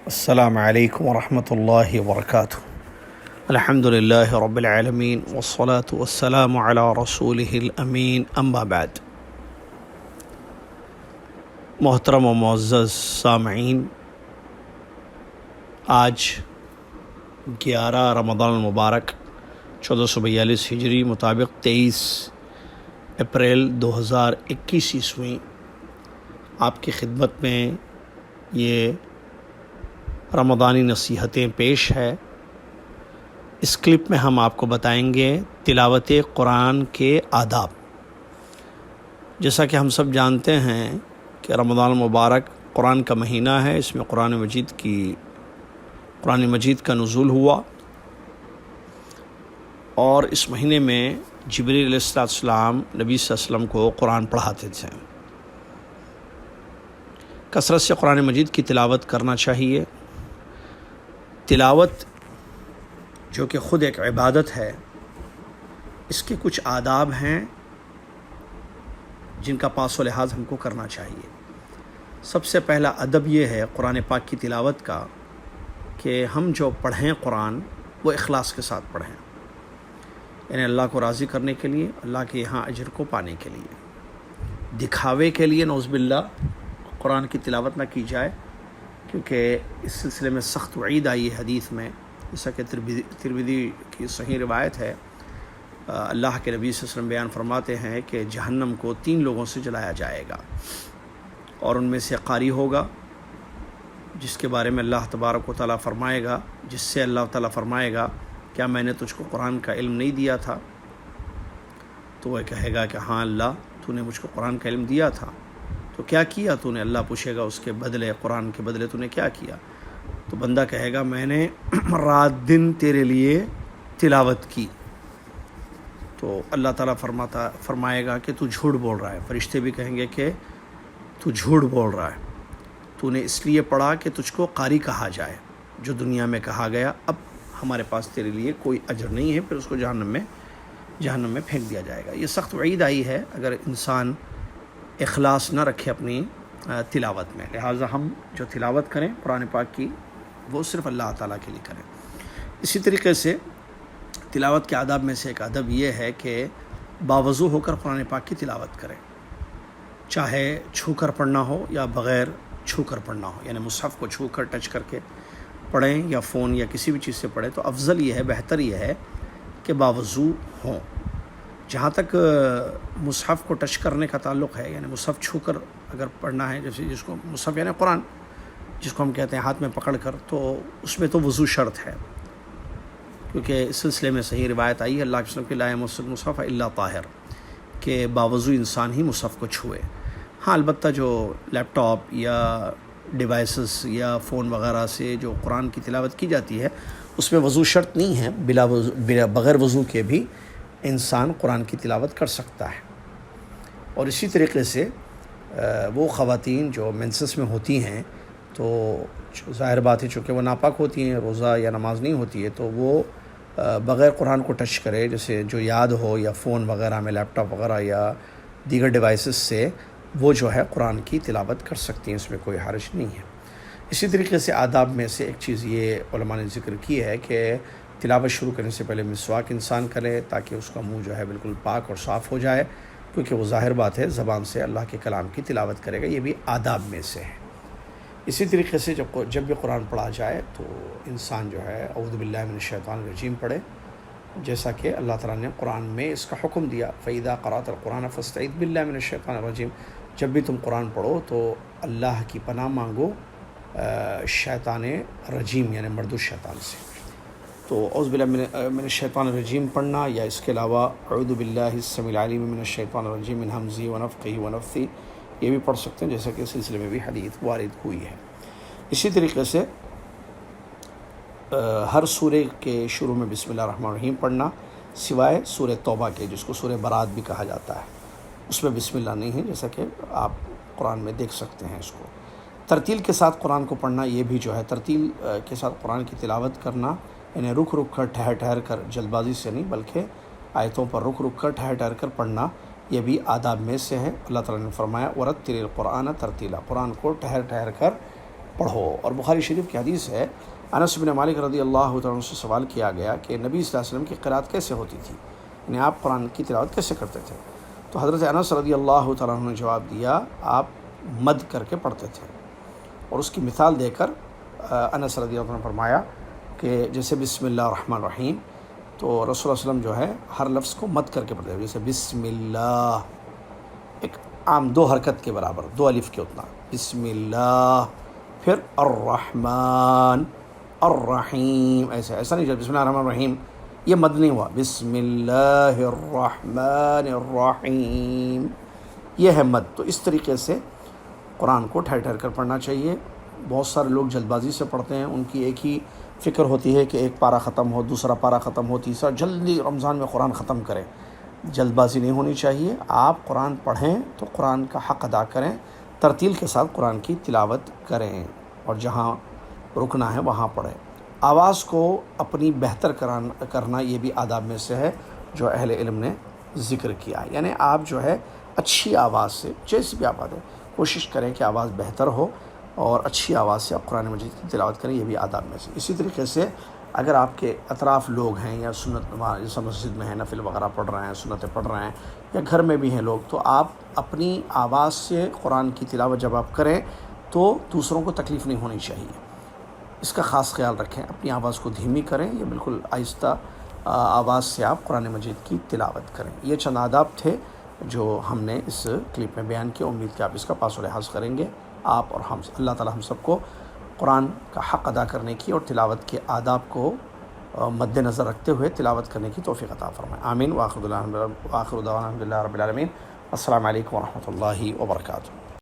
السلام علیکم ورحمۃ اللہ وبرکاتہ۔ الحمد للہ رب العالمین والصلاة والسلام علی رسولہ الامین، اما بعد۔ محترم و معزز سامعین، آج 11 رمضان المبارک 1442 ہجری مطابق 23 اپریل 2021 عیسوی آپ کی خدمت میں یہ رمضانی نصیحتیں پیش ہے۔ اس کلپ میں ہم آپ کو بتائیں گے تلاوت قرآن کے آداب۔ جیسا کہ ہم سب جانتے ہیں کہ رمضان المبارک قرآن کا مہینہ ہے، اس میں قرآن مجید کا نزول ہوا، اور اس مہینے میں جبریل علیہ السلام نبی صلی اللہ علیہ وسلم کو قرآن پڑھاتے تھے۔ کثرت سے قرآن مجید کی تلاوت کرنا چاہیے۔ تلاوت جو کہ خود ایک عبادت ہے، اس کے کچھ آداب ہیں جن کا پاس و لحاظ ہم کو کرنا چاہیے۔ سب سے پہلا ادب یہ ہے قرآن پاک کی تلاوت کا کہ ہم جو پڑھیں قرآن وہ اخلاص کے ساتھ پڑھیں، یعنی اللہ کو راضی کرنے کے لیے، اللہ کے یہاں اجر کو پانے کے لیے۔ دکھاوے کے لیے نعوذ باللہ قرآن کی تلاوت نہ کی جائے، کیونکہ اس سلسلے میں سخت وعید آئی ہے حدیث میں، جیسا کہ ترمذی کی صحیح روایت ہے۔ اللہ کے نبی صلی اللہ علیہ وسلم بیان فرماتے ہیں کہ جہنم کو 3 لوگوں سے جلایا جائے گا، اور ان میں سے قاری ہوگا جس کے بارے میں اللہ تبارک و تعالیٰ فرمائے گا، جس سے اللہ تعالیٰ فرمائے گا کیا میں نے تجھ کو قرآن کا علم نہیں دیا تھا؟ تو وہ کہے گا کہ ہاں اللہ، تو نے مجھ کو قرآن کا علم دیا تھا، تو کیا کیا تو نے؟ اللہ پوچھے گا اس کے بدلے، قرآن کے بدلے تو نے کیا کیا؟ تو بندہ کہے گا میں نے رات دن تیرے لیے تلاوت کی۔ تو اللہ تعالیٰ فرمائے گا کہ تو جھوٹ بول رہا ہے۔ فرشتے بھی کہیں گے کہ تو جھوٹ بول رہا ہے، تو نے اس لیے پڑھا کہ تجھ کو قاری کہا جائے، جو دنیا میں کہا گیا، اب ہمارے پاس تیرے لیے کوئی اجر نہیں ہے، پھر اس کو جہنم میں پھینک دیا جائے گا۔ یہ سخت وعید آئی ہے اگر انسان اخلاص نہ رکھے اپنی تلاوت میں۔ لہٰذا ہم جو تلاوت کریں قرآن پاک کی وہ صرف اللہ تعالیٰ کے لیے کریں۔ اسی طریقے سے تلاوت کے آداب میں سے ایک ادب یہ ہے کہ باوضو ہو کر قرآن پاک کی تلاوت کریں، چاہے چھو کر پڑھنا ہو یا بغیر چھو کر پڑھنا ہو، یعنی مصحف کو چھو کر ٹچ کر کے پڑھیں یا فون یا کسی بھی چیز سے پڑھیں، تو افضل یہ ہے، بہتر یہ ہے کہ باوضو ہوں۔ جہاں تک مصحف کو ٹچ کرنے کا تعلق ہے، یعنی مصحف چھو کر اگر پڑھنا ہے، جیسے جس کو مصحف یعنی قرآن جس کو ہم کہتے ہیں ہاتھ میں پکڑ کر، تو اس میں تو وضو شرط ہے، کیونکہ اس سلسلے میں صحیح روایت آئی ہے اللہ کے وسلم کی لا یمس المصحف الا طاہر، کہ باوضو انسان ہی مصحف کو چھوئے۔ ہاں البتہ جو لیپ ٹاپ یا ڈیوائسز یا فون وغیرہ سے جو قرآن کی تلاوت کی جاتی ہے، اس میں وضو شرط نہیں ہے، بغیر وضو کے بھی انسان قرآن کی تلاوت کر سکتا ہے۔ اور اسی طریقے سے وہ خواتین جو مینسس میں ہوتی ہیں، تو ظاہر بات ہے چونکہ وہ ناپاک ہوتی ہیں، روزہ یا نماز نہیں ہوتی ہے، تو وہ بغیر قرآن کو ٹچ کرے، جیسے جو یاد ہو یا فون وغیرہ میں، لیپ ٹاپ وغیرہ یا دیگر ڈیوائسز سے، وہ جو ہے قرآن کی تلاوت کر سکتی ہیں، اس میں کوئی حرج نہیں ہے۔ اسی طریقے سے آداب میں سے ایک چیز یہ علماء نے ذکر کی ہے کہ تلاوت شروع کرنے سے پہلے مسواک انسان کرے، تاکہ اس کا منہ جو ہے بالکل پاک اور صاف ہو جائے، کیونکہ وہ ظاہر بات ہے زبان سے اللہ کے کلام کی تلاوت کرے گا، یہ بھی آداب میں سے ہے۔ اسی طریقے سے جب بھی قرآن پڑھا جائے تو انسان جو ہے اعوذ باللہ من الشیطان الرجیم پڑھے، جیسا کہ اللہ تعالیٰ نے قرآن میں اس کا حکم دیا، فَإِذَا قَرَأْتَ الْقُرْآنَ فَاسْتَعِذْ بِاللَّهِ مِنَ الشَّيْطَانِ الرَّجِيمِ، جب بھی تم قرآن پڑھو تو اللہ کی پناہ مانگو شیطان رجیم یعنی مردود شیطان سے۔ تو اعوذ باللہ من الشیطان الرجیم پڑھنا، یا اس کے علاوہ اعوذ باللہ السمیع العلیم من الشیطان الرجیم من ہمزہ ونفخہ ونفثہ، یہ بھی پڑھ سکتے ہیں، جیسا کہ اس سلسلے میں بھی حدیث وارد ہوئی ہے۔ اسی طریقے سے ہر سورے کے شروع میں بسم اللہ الرحمن الرحیم پڑھنا، سوائے سورہ توبہ کے، جس کو سورہ برات بھی کہا جاتا ہے، اس میں بسم اللہ نہیں ہے، جیسا کہ آپ قرآن میں دیکھ سکتے ہیں اس کو۔ ترتیل کے ساتھ قرآن کو پڑھنا، یہ بھی جو ہے ترتیل کے ساتھ قرآن کی تلاوت کرنا، یعنی رک کر ٹھہر کر، جلد بازی سے نہیں بلکہ آیتوں پر رک کر ٹھہر کر پڑھنا، یہ بھی آداب میں سے ہے۔ اللہ تعالیٰ نے فرمایا وَرَتِّلِ الْقُرْآنَ ترتیلا، قرآن کو ٹھہر کر پڑھو. اور بخاری شریف کی حدیث ہے، انس بن مالک رضی اللہ تعالیٰ عنہ سے سوال کیا گیا کہ نبی صلی اللہ علیہ وسلم کی قرأت کیسے ہوتی تھی، یعنی آپ قرآن کی تلاوت کیسے کرتے تھے؟ تو حضرت انس رضی اللہ تعالیٰ عنہ نے جواب دیا، آپ مد کر کے پڑھتے تھے. اور اس کی مثال دے کر انس رضی اللہ عنہ نے فرمایا کہ جیسے بسم اللہ الرحمن الرحیم، تو رسول اللہ علیہ وسلم جو ہے ہر لفظ کو مد کر کے پڑھتے تھے. جیسے بسم اللہ ایک عام 2 حرکت کے برابر، 2 الف کے اتنا، بسم اللہ، پھر الرحمن الرحیم، ایسا نہیں. بسم اللہ الرحمن الرحیم یہ مد نہیں ہوا، بسم اللہ الرحمن الرحیم یہ ہے مد. تو اس طریقے سے قرآن کو ٹھہر ٹھہر کر پڑھنا چاہیے. بہت سارے لوگ جلد بازی سے پڑھتے ہیں، ان کی ایک ہی فکر ہوتی ہے کہ ایک پارہ ختم ہو، دوسرا پارہ ختم ہو، تیسرا، جلدی رمضان میں قرآن ختم کریں. جلد بازی نہیں ہونی چاہیے. آپ قرآن پڑھیں تو قرآن کا حق ادا کریں، ترتیل کے ساتھ قرآن کی تلاوت کریں، اور جہاں رکنا ہے وہاں پڑھیں. آواز کو اپنی بہتر کرنا یہ بھی آداب میں سے ہے جو اہل علم نے ذکر کیا ہے. یعنی آپ جو ہے اچھی آواز سے، جیسی بھی آواز ہے، کوشش کریں کہ آواز بہتر ہو اور اچھی آواز سے آپ قرآن مجید کی تلاوت کریں، یہ بھی آداب میں سے. اسی طریقے سے اگر آپ کے اطراف لوگ ہیں یا سنت جیسا مسجد میں ہیں، نفل وغیرہ پڑھ رہے ہیں، سنتیں پڑھ رہے ہیں، یا گھر میں بھی ہیں لوگ، تو آپ اپنی آواز سے قرآن کی تلاوت جب آپ کریں تو دوسروں کو تکلیف نہیں ہونی چاہیے. اس کا خاص خیال رکھیں، اپنی آواز کو دھیمی کریں، یہ بالکل آہستہ آواز سے آپ قرآن مجید کی تلاوت کریں. یہ چند آداب تھے جو ہم نے اس کلپ میں بیان کیا. امید کہ آپ اس کا پاس و لحاظ کریں گے، آپ اور ہم. اللہ تعالی ہم سب کو قرآن کا حق ادا کرنے کی اور تلاوت کے آداب کو مد نظر رکھتے ہوئے تلاوت کرنے کی توفیق عطا فرمائے. آمین. وآخر دعوانا الحمدللہ رب العالمین. السلام علیکم ورحمۃ اللہ وبرکاتہ.